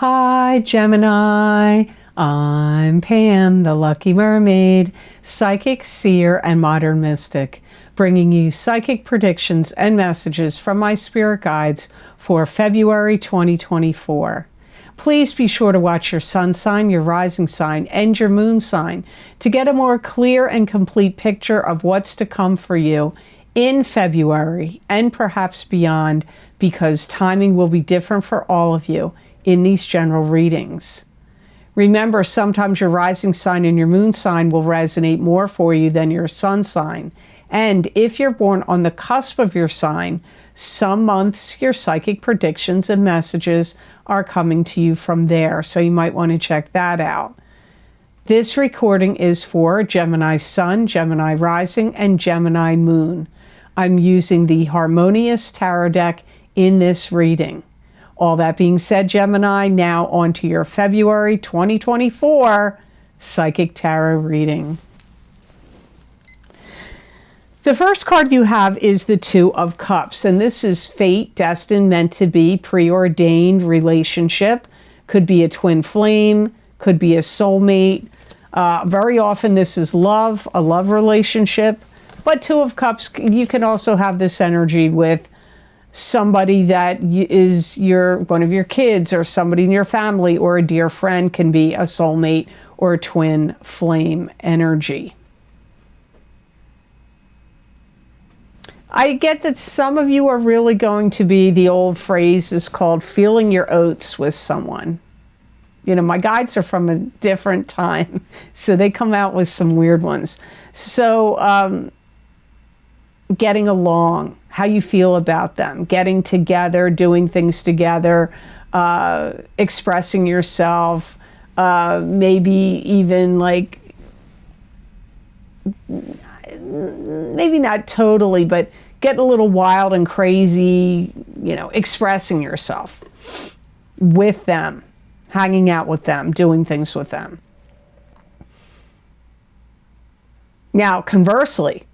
Hi, Gemini. I'm Pam, the Lucky Mermaid, psychic, seer, and modern mystic, bringing you psychic predictions and messages from my spirit guides for February 2024. Please be sure to watch your sun sign, your rising sign, and your moon sign to get a more clear and complete picture of what's to come for you in February and perhaps beyond, because timing will be different for all of you in these general readings. Remember, sometimes your rising sign and your moon sign will resonate more for you than your sun sign. And if you're born on the cusp of your sign, some months your psychic predictions and messages are coming to you from there, so you might want to check that out. This recording is for Gemini Sun, Gemini Rising, and Gemini Moon. I'm using the Harmonious Tarot deck in this reading. All that being said, Gemini, now on to your February 2024 Psychic Tarot reading. The first card you have is the Two of Cups, and this is fate, destined, meant to be, preordained relationship. Could be a twin flame, could be a soulmate. Very often this is love, a love relationship. But Two of Cups, you can also have this energy with somebody that is one of your kids, or somebody in your family, or a dear friend. Can be a soulmate or a twin flame energy. I get that some of you are really going to be, the old phrase is called feeling your oats with someone. You know, my guides are from a different time, so they come out with some weird ones. So, getting along, how you feel about them, getting together, doing things together, expressing yourself, maybe even like, maybe not totally, but getting a little wild and crazy, you know, expressing yourself with them, hanging out with them, doing things with them. Now, conversely,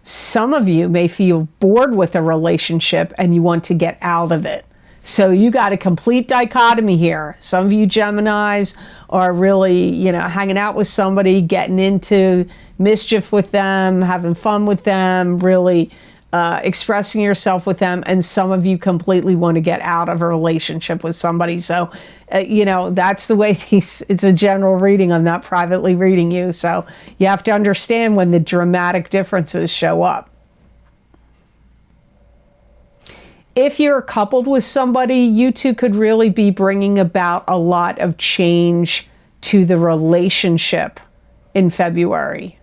some of you may feel bored with a relationship and you want to get out of it. So you got a complete dichotomy here. Some of you Geminis are really, you know, hanging out with somebody, getting into mischief with them, having fun with them, really expressing yourself with them. And some of you completely want to get out of a relationship with somebody. So, you know, that's the way it's a general reading. I'm not privately reading you. So you have to understand when the dramatic differences show up. If you're coupled with somebody, you two could really be bringing about a lot of change to the relationship in February.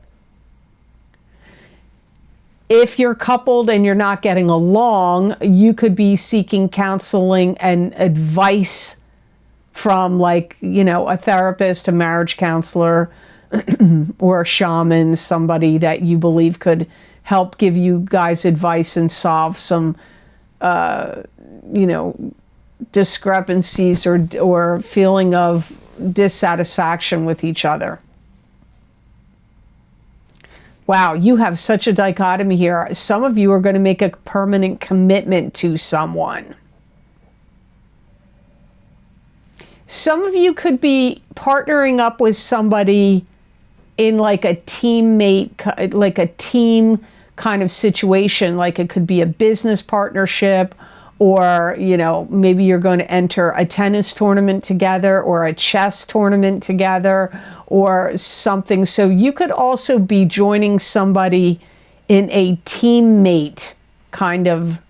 If you're coupled and you're not getting along, you could be seeking counseling and advice from, like, you know, a therapist, a marriage counselor, or a shaman, somebody that you believe could help give you guys advice and solve some you know, discrepancies or feeling of dissatisfaction with each other. Wow, you have such a dichotomy here. Some of you are going to make a permanent commitment to someone. Some of you could be partnering up with somebody in like a teammate, like a team kind of situation. Like it could be a business partnership, or, you know, maybe you're going to enter a tennis tournament together or a chess tournament together or something. So you could also be joining somebody in a teammate kind of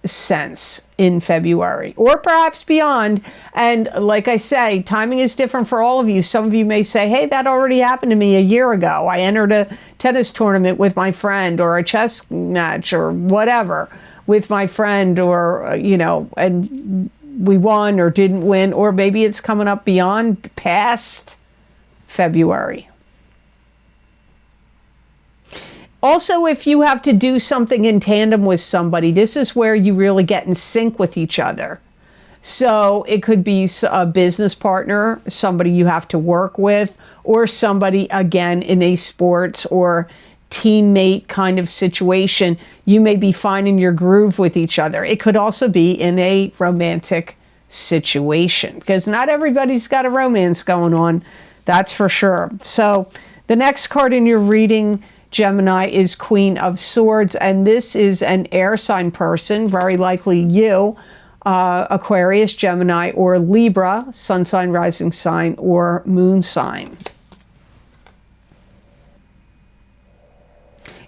sense in February, or perhaps beyond. And like I say, timing is different for all of you. Some of you may say, hey, that already happened to me a year ago. I entered a tennis tournament with my friend, or a chess match, or whatever with my friend, or, you know, and we won or didn't win, or maybe it's coming up beyond, past February. Also, if you have to do something in tandem with somebody, this is where you really get in sync with each other. So it could be a business partner, somebody you have to work with, or somebody, again, in a sports or teammate kind of situation. You may be finding your groove with each other. It could also be in a romantic situation, because not everybody's got a romance going on, that's for sure. So the next card in your reading, Gemini, is Queen of Swords, and this is an air sign person, very likely you, Aquarius, Gemini, or Libra, sun sign, rising sign, or moon sign.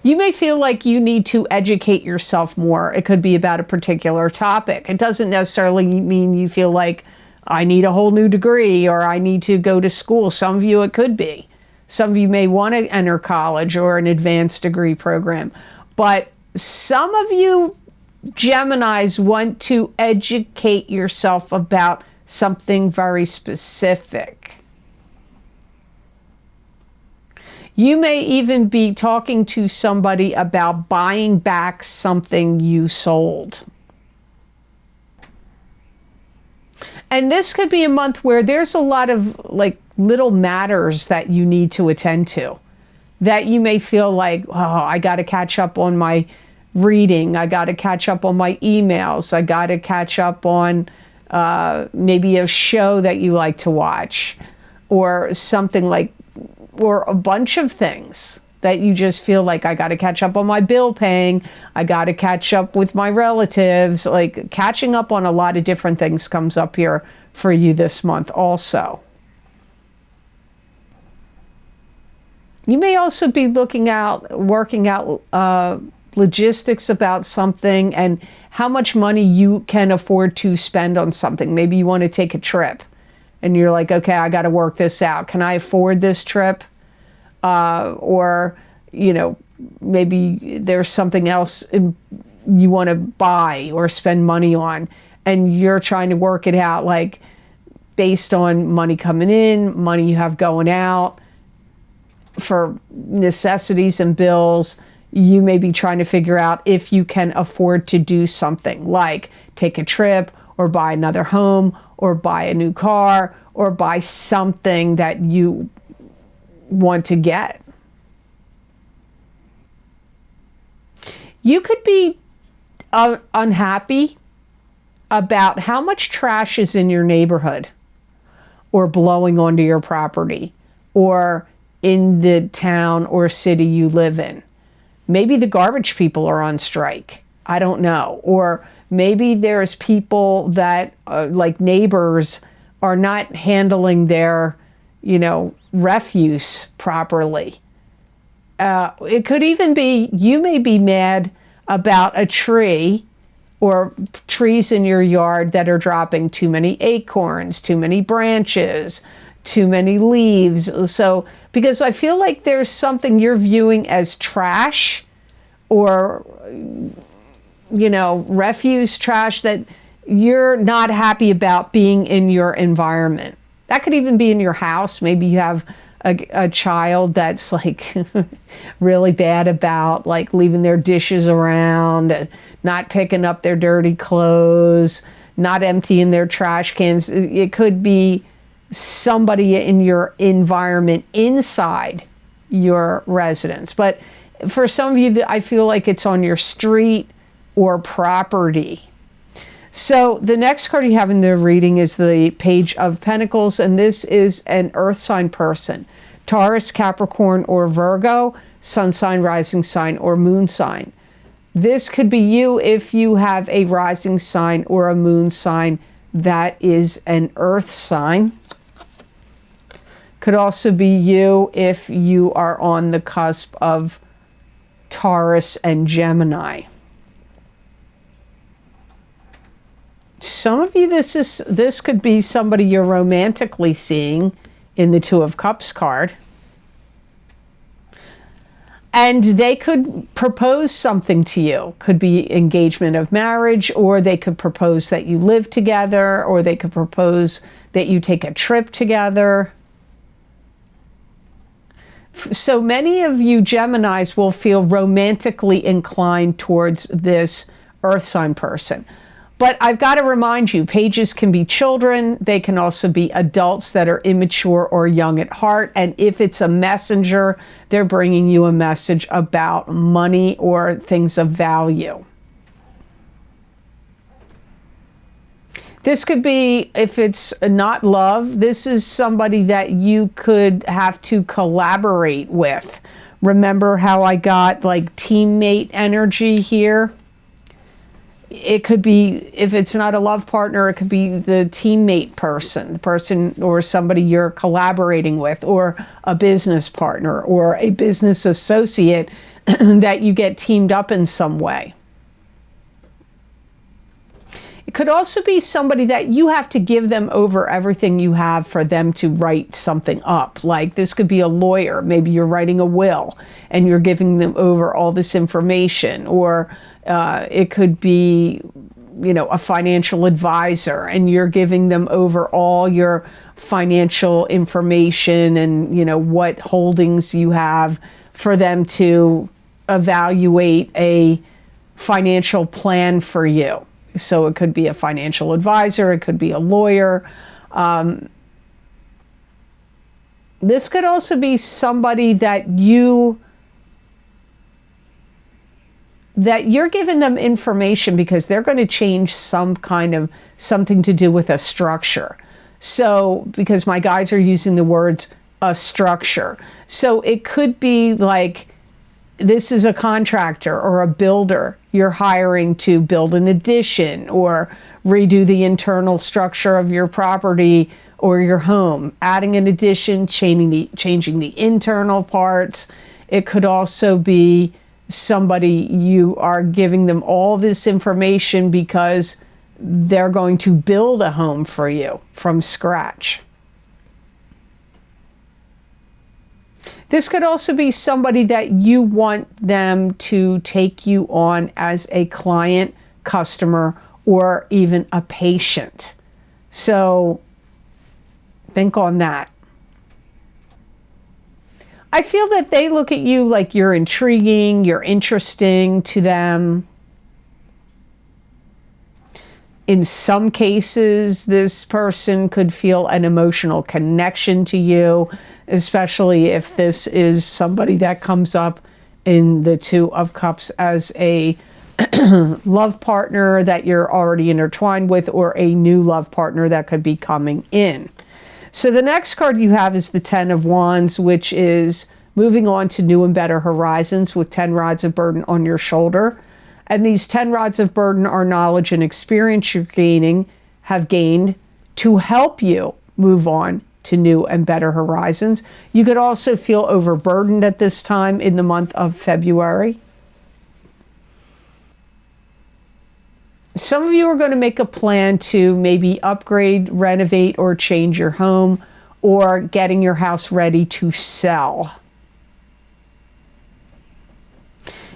You may feel like you need to educate yourself more. It could be about a particular topic. It doesn't necessarily mean you feel like I need a whole new degree or I need to go to school. Some of you, it could be. Some of you may want to enter college or an advanced degree program. But some of you Geminis want to educate yourself about something very specific. You may even be talking to somebody about buying back something you sold. And this could be a month where there's a lot of like little matters that you need to attend to, that you may feel like, oh, I got to catch up on my reading. I got to catch up on my emails. I got to catch up on maybe a show that you like to watch, or something like, or a bunch of things that you just feel like, I got to catch up on my bill paying. I got to catch up with my relatives. Like catching up on a lot of different things comes up here for you this month also. You may also be working out logistics about something and how much money you can afford to spend on something. Maybe you want to take a trip and you're like, okay, I got to work this out. Can I afford this trip? Or, you know, maybe there's something else you want to buy or spend money on, and you're trying to work it out, like based on money coming in, money you have going out for necessities and bills. You may be trying to figure out if you can afford to do something like take a trip or buy another home or buy a new car or buy something that you want to get. You could be unhappy about how much trash is in your neighborhood or blowing onto your property or in the town or city you live in. Maybe the garbage people are on strike. I don't know. Or maybe there's people that, like neighbors, are not handling their, refuse properly. It could even be, you may be mad about a tree or trees in your yard that are dropping too many acorns, too many branches, too many leaves. So, because I feel like there's something you're viewing as trash or, refuse trash that you're not happy about being in your environment. That could even be in your house. Maybe you have a child that's like really bad about like leaving their dishes around, not picking up their dirty clothes, not emptying their trash cans. It could be somebody in your environment inside your residence. But for some of you, I feel like it's on your street or property. So the next card you have in the reading is the Page of Pentacles, and this is an earth sign person. Taurus, Capricorn, or Virgo, sun sign, rising sign, or moon sign. This could be you if you have a rising sign or a moon sign that is an earth sign. Could also be you if you are on the cusp of Taurus and Gemini. Some of you, this could be somebody you're romantically seeing in the Two of Cups card. And they could propose something to you. Could be engagement of marriage, or they could propose that you live together, or they could propose that you take a trip together. So many of you Geminis will feel romantically inclined towards this earth sign person. But I've got to remind you, pages can be children. They can also be adults that are immature or young at heart. And if it's a messenger, they're bringing you a message about money or things of value. This could be, if it's not love, this is somebody that you could have to collaborate with. Remember how I got like teammate energy here? It could be, if it's not a love partner, it could be the teammate person, the person or somebody you're collaborating with, or a business partner or a business associate that you get teamed up in some way. It could also be somebody that you have to give them over everything you have for them to write something up. Like this could be a lawyer. Maybe you're writing a will and you're giving them over all this information. Or it could be, you know, a financial advisor and you're giving them over all your financial information and, you know, what holdings you have for them to evaluate a financial plan for you. So it could be a financial advisor, it could be a lawyer. This could also be somebody that you're giving them information because they're going to change some kind of something to do with a structure. So, because my guys are using the words a structure. So it could be like, this is a contractor or a builder you're hiring to build an addition or redo the internal structure of your property or your home, adding an addition, changing the internal parts. It could also be somebody you are giving them all this information because they're going to build a home for you from scratch. This could also be somebody that you want them to take you on as a client, customer, or even a patient. So think on that. I feel that they look at you like you're intriguing, you're interesting to them. In some cases, this person could feel an emotional connection to you, especially if this is somebody that comes up in the Two of Cups as a love partner that you're already intertwined with, or a new love partner that could be coming in. So the next card you have is the Ten of Wands, which is moving on to new and better horizons with 10 rods of burden on your shoulder. And these 10 rods of burden are knowledge and experience you're have gained to help you move on to new and better horizons. You could also feel overburdened at this time in the month of February. Some of you are going to make a plan to maybe upgrade, renovate, or change your home, or getting your house ready to sell.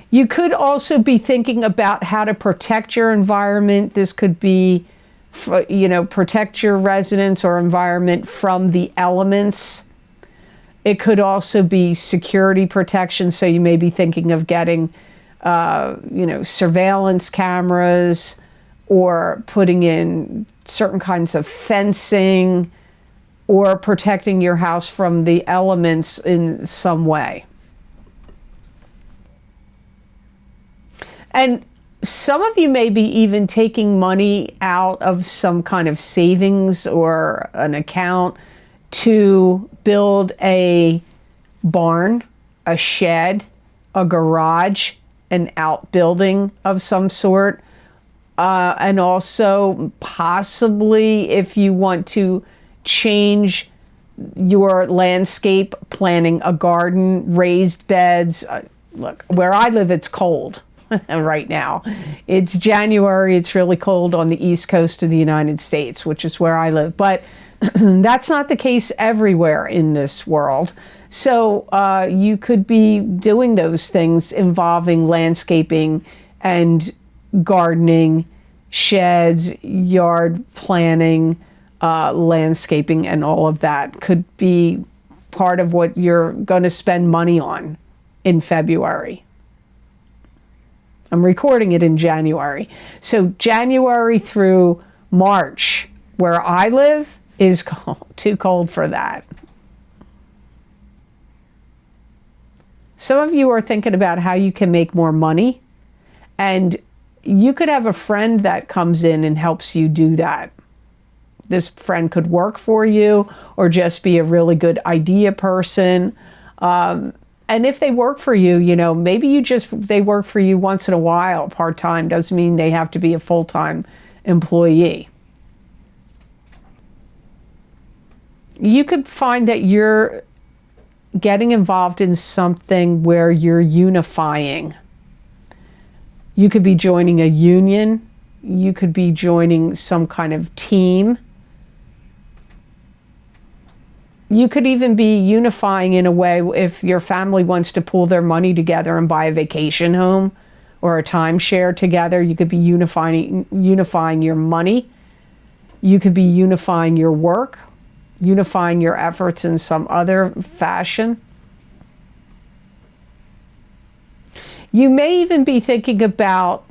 You could also be thinking about how to protect your environment. This could be, you know, protect your residence or environment from the elements. It could also be security protection. So you may be thinking of getting, you know, surveillance cameras, or putting in certain kinds of fencing, or protecting your house from the elements in some way. And some of you may be even taking money out of some kind of savings or an account to build a barn, a shed, a garage, an outbuilding of some sort. And also possibly if you want to change your landscape, planting a garden, raised beds. Look, where I live, it's cold right now. It's January. It's really cold on the East Coast of the United States, which is where I live. But that's not the case everywhere in this world. So you could be doing those things involving landscaping and gardening, sheds, yard planning, landscaping, and all of that could be part of what you're going to spend money on in February. I'm recording it in January. So January through March, where I live, is cold, too cold for that. Some of you are thinking about how you can make more money, and you could have a friend that comes in and helps you do that. This friend could work for you or just be a really good idea person. And if they work for you, you know, maybe they work for you once in a while, part-time. Doesn't mean they have to be a full-time employee. You could find that you're getting involved in something where you're unifying. You could be joining a union. You could be joining some kind of team. You could even be unifying in a way if your family wants to pool their money together and buy a vacation home or a timeshare together. You could be unifying your money. You could be unifying your work, unifying your efforts in some other fashion. You may even be thinking about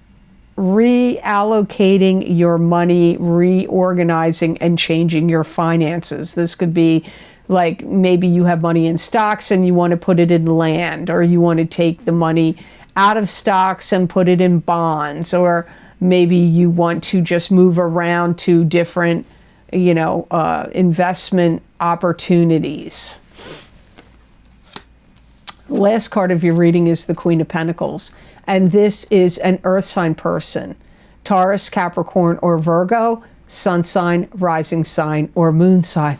reallocating your money, reorganizing and changing your finances. This could be like maybe you have money in stocks and you want to put it in land, or you want to take the money out of stocks and put it in bonds, or maybe you want to just move around to different, investment opportunities. The last card of your reading is the Queen of Pentacles, and this is an earth sign person, Taurus, Capricorn, or Virgo, sun sign, rising sign, or moon sign.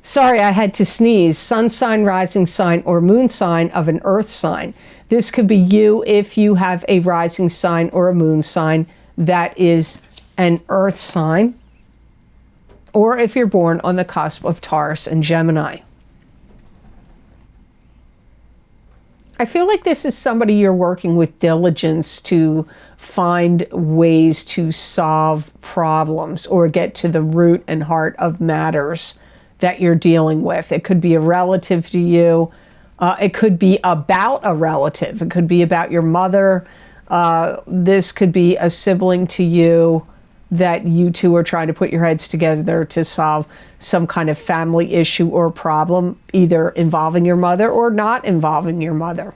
Sorry, I had to sneeze. Sun sign, rising sign, or moon sign of an earth sign. This could be you if you have a rising sign or a moon sign that is an earth sign, or if you're born on the cusp of Taurus and Gemini. I feel like this is somebody you're working with diligence to find ways to solve problems or get to the root and heart of matters that you're dealing with. It could be a relative to you. It could be about a relative. It could be about your mother. This could be a sibling to you that you two are trying to put your heads together to solve some kind of family issue or problem, either involving your mother or not involving your mother.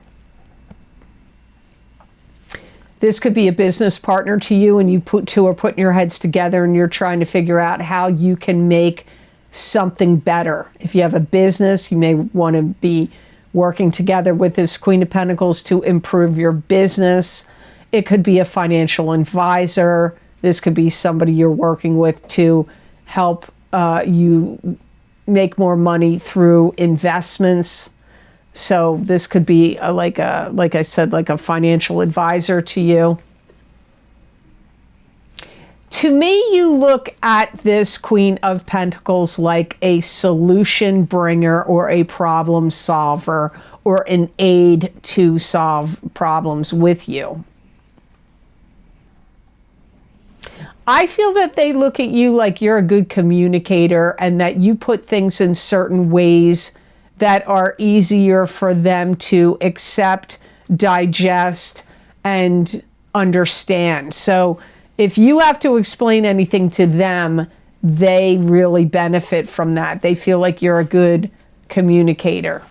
This could be a business partner to you, and you two are putting your heads together and you're trying to figure out how you can make something better. If you have a business, you may want to be working together with this Queen of Pentacles to improve your business. It could be a financial advisor. This could be somebody you're working with to help you make more money through investments. So this could be like I said, like a financial advisor to you. To me, you look at this Queen of Pentacles like a solution bringer or a problem solver or an aid to solve problems with you. I feel that they look at you like you're a good communicator and that you put things in certain ways that are easier for them to accept, digest, and understand. So if you have to explain anything to them, they really benefit from that. They feel like you're a good communicator.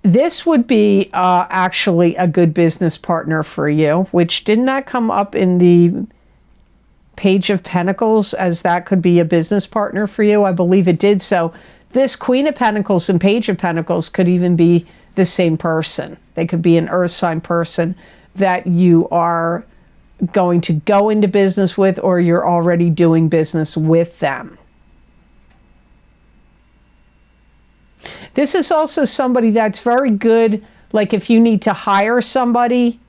This would be actually a good business partner for you, which didn't that come up in the Page of Pentacles as that could be a business partner for you? I believe it did. So this Queen of Pentacles and Page of Pentacles could even be the same person. They could be an earth sign person that you are going to go into business with, or you're already doing business with them. This is also somebody that's very good, like if you need to hire somebody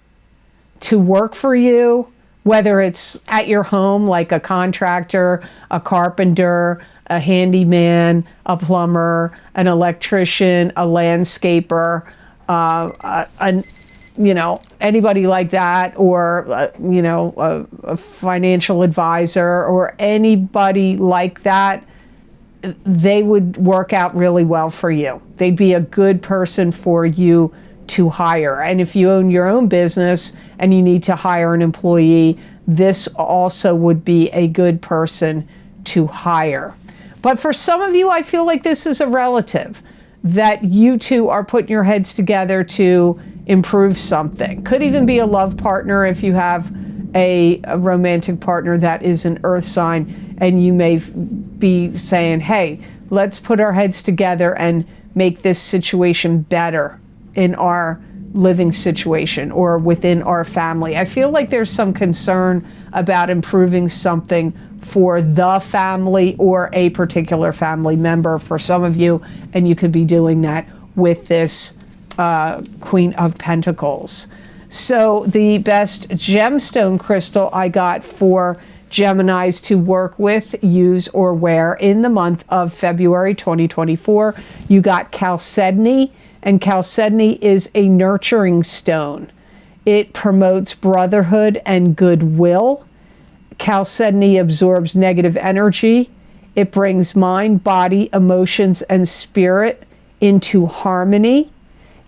to work for you, whether it's at your home, like a contractor, a carpenter, a handyman, a plumber, an electrician, a landscaper, anybody like that, or, a financial advisor or anybody like that, they would work out really well for you. They'd be a good person for you to hire. And if you own your own business and you need to hire an employee, this also would be a good person to hire. But for some of you, I feel like this is a relative that you two are putting your heads together to improve something. Could even be a love partner if you have a romantic partner that is an earth sign, and you may be saying, hey, let's put our heads together and make this situation better in our living situation or within our family. I feel like there's some concern about improving something for the family or a particular family member for some of you, and you could be doing that with this Queen of Pentacles. So the best gemstone crystal I got for Geminis to work with, use, or wear in the month of February 2024, you got chalcedony, and chalcedony is a nurturing stone. It promotes brotherhood and goodwill. Chalcedony absorbs negative energy. It brings mind, body, emotions, and spirit into harmony.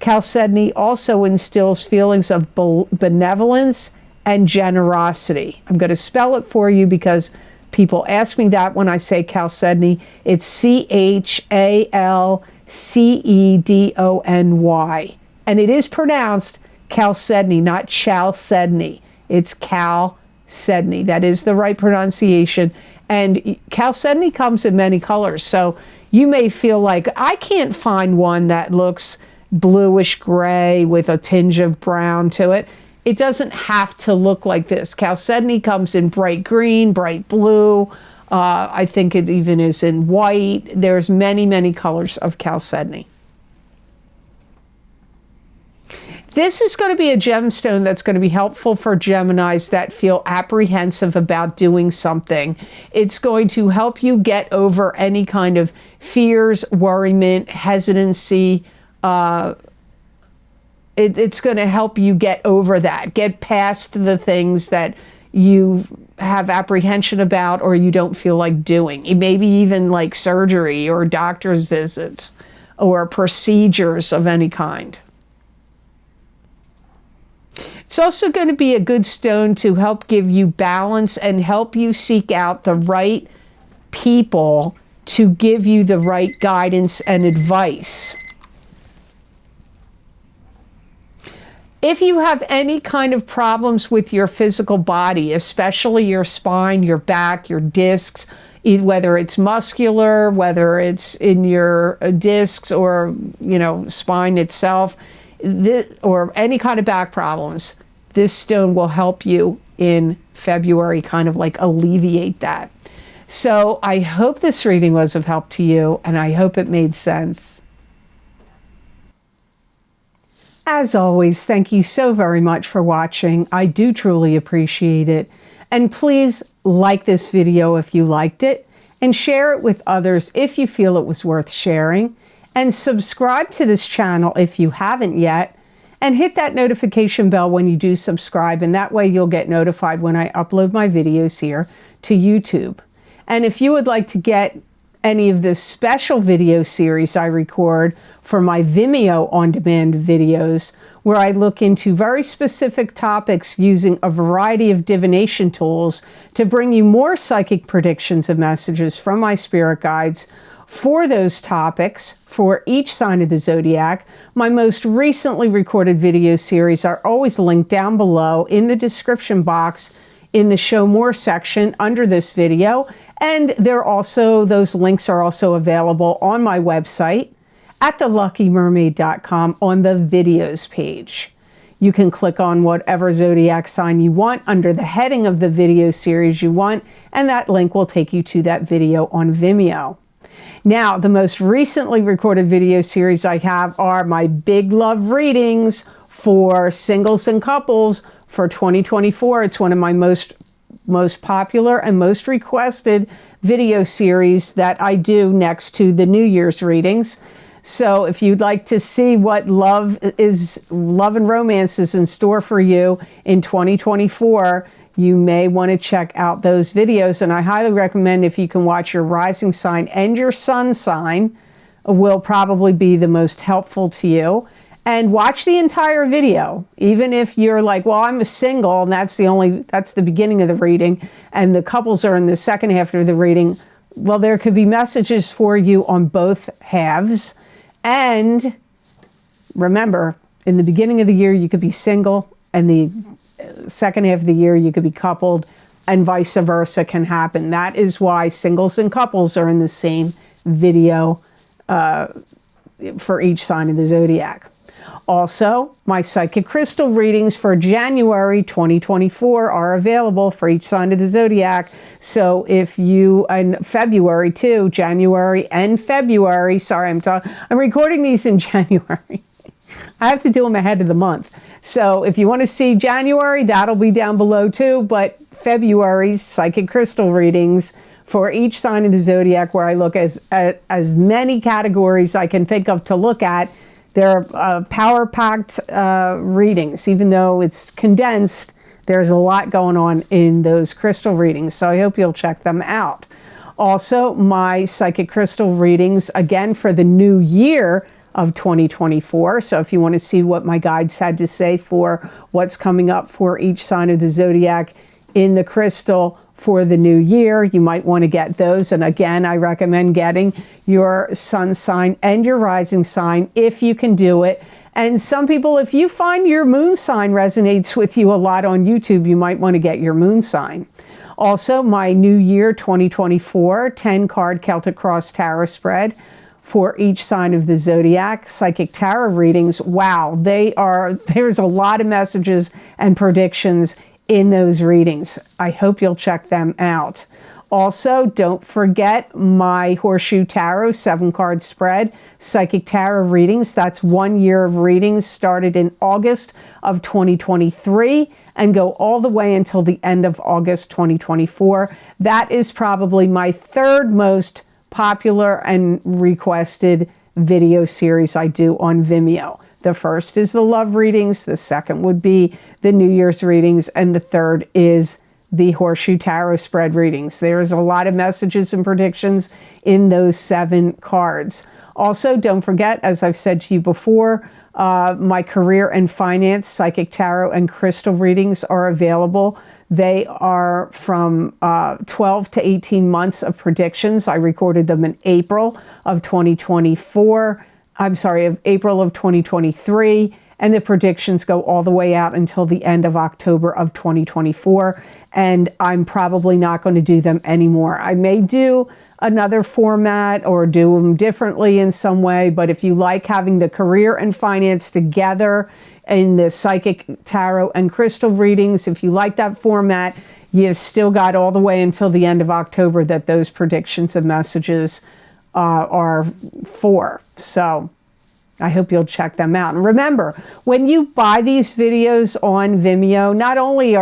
Chalcedony also instills feelings of benevolence and generosity. I'm going to spell it for you because people ask me that when I say chalcedony. It's Chalcedony. And it is pronounced chalcedony, not chalcedony. It's chalcedony. That is the right pronunciation. And chalcedony comes in many colors. So you may feel like, I can't find one that looks bluish gray with a tinge of brown to it. It doesn't have to look like this. Chalcedony comes in bright green, bright blue. I think it even is in white. There's many, many colors of chalcedony. This is going to be a gemstone that's going to be helpful for Geminis that feel apprehensive about doing something. It's going to help you get over any kind of fears, worriment, hesitancy. It's going to help you get over that, get past the things that you have apprehension about or you don't feel like doing. It may be even like surgery or doctor's visits or procedures of any kind. It's also going to be a good stone to help give you balance and help you seek out the right people to give you the right guidance and advice. If you have any kind of problems with your physical body, especially your spine, your back, your discs, whether it's muscular, whether it's in your discs or, spine itself, or any kind of back problems, this stone will help you in February kind of like alleviate that. So I hope this reading was of help to you, and I hope it made sense. As always, thank you so very much for watching. I do truly appreciate it. And please like this video if you liked it, and share it with others if you feel it was worth sharing. And subscribe to this channel if you haven't yet, and hit that notification bell when you do subscribe, and that way you'll get notified when I upload my videos here to YouTube. And if you would like to get any of the special video series I record for my Vimeo on-demand videos, where I look into very specific topics using a variety of divination tools to bring you more psychic predictions and messages from my spirit guides for those topics for each sign of the zodiac, my most recently recorded video series are always linked down below in the description box in the Show More section under this video. And those links are also available on my website at theluckymermaid.com on the videos page. You can click on whatever zodiac sign you want under the heading of the video series you want, and that link will take you to that video on Vimeo. Now, the most recently recorded video series I have are my Big Love readings for singles and couples for 2024. It's one of my most popular and most requested video series that I do next to the New Year's readings. So if you'd like to see what love and romance is in store for you in 2024, you may want to check out those videos. And I highly recommend, if you can watch your rising sign and your sun sign, will probably be the most helpful to you. And watch the entire video, even if you're like, well, I'm a single, and that's the beginning of the reading, and the couples are in the second half of the reading. Well, there could be messages for you on both halves. And remember, in the beginning of the year, you could be single, and second half of the year you could be coupled, and vice versa can happen. That is why singles and couples are in the same video for each sign of the zodiac. Also, my psychic crystal readings for January 2024 are available for each sign of the zodiac. So if you, and February too, January and February, sorry, I'm recording these in January. I have to do them ahead of the month. So if you want to see January, that'll be down below too. But February's psychic crystal readings for each sign of the zodiac, where I look at as many categories I can think of to look at. They're power-packed readings. Even though it's condensed, there's a lot going on in those crystal readings. So I hope you'll check them out. Also, my psychic crystal readings, again, for the new year of 2024. So if you want to see what my guides had to say for what's coming up for each sign of the zodiac in the crystal for the new year, you might want to get those. And again, I recommend getting your sun sign and your rising sign if you can do it. And some people, if you find your moon sign resonates with you a lot on YouTube, you might want to get your moon sign. Also, my New Year 2024 10-card Celtic Cross Tarot spread for each sign of the zodiac. Psychic tarot readings, wow, there's a lot of messages and predictions in those readings. I hope you'll check them out. Also, don't forget my Horseshoe Tarot 7-card spread, Psychic Tarot readings. That's 1 year of readings, started in August of 2023 and go all the way until the end of August 2024. That is probably my third most popular and requested video series I do on Vimeo. The first is the love readings, the second would be the New Year's readings, and the third is the Horseshoe Tarot spread readings. There's a lot of messages and predictions in those 7 cards. Also, don't forget, as I've said to you before, my career and finance psychic tarot and crystal readings are available. They are from 12 to 18 months of predictions. I recorded them in April of 2024. Of April of 2023, and the predictions go all the way out until the end of October of 2024, and I'm probably not going to do them anymore. I may do another format or do them differently in some way, but if you like having the career and finance together in the psychic tarot and crystal readings, if you like that format, you've still got all the way until the end of October that those predictions and messages are for. So I hope you'll check them out. And remember, when you buy these videos on Vimeo, not only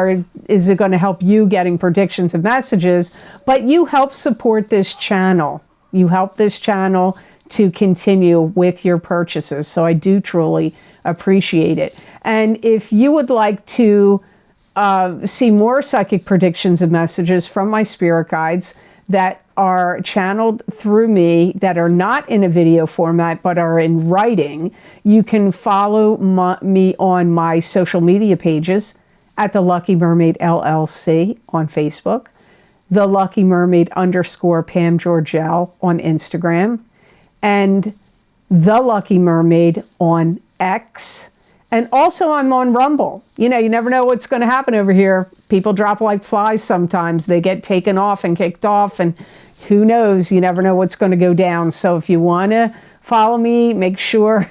is it going to help you getting predictions and messages, but you help support this channel. You help this channel to continue with your purchases. So I do truly appreciate it. And if you would like to see more psychic predictions and messages from my spirit guides that are channeled through me, that are not in a video format but are in writing, you can follow me on my social media pages at the Lucky Mermaid LLC on Facebook, the Lucky Mermaid _ Pam Georgel on Instagram, and the Lucky Mermaid on X. And also I'm on Rumble. You know, you never know what's going to happen over here. People drop like flies sometimes. They get taken off and kicked off, and who knows? You never know what's going to go down. So if you want to follow me, make sure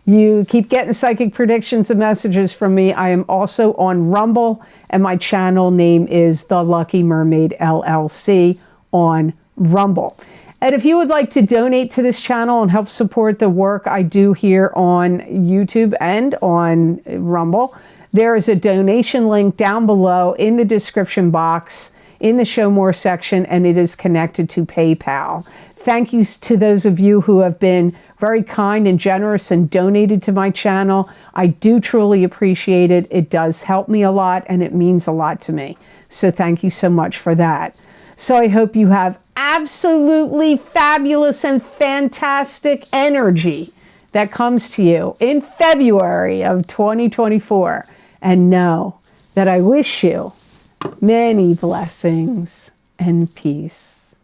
you keep getting psychic predictions and messages from me. I am also on Rumble, and my channel name is the Lucky Mermaid LLC on Rumble. And if you would like to donate to this channel and help support the work I do here on YouTube and on Rumble, there is a donation link down below in the description box in the Show More section, and it is connected to PayPal. Thank you to those of you who have been very kind and generous and donated to my channel. I do truly appreciate it. It does help me a lot, and it means a lot to me. So thank you so much for that. So I hope you have absolutely fabulous and fantastic energy that comes to you in February of 2024. And know that I wish you many blessings and peace.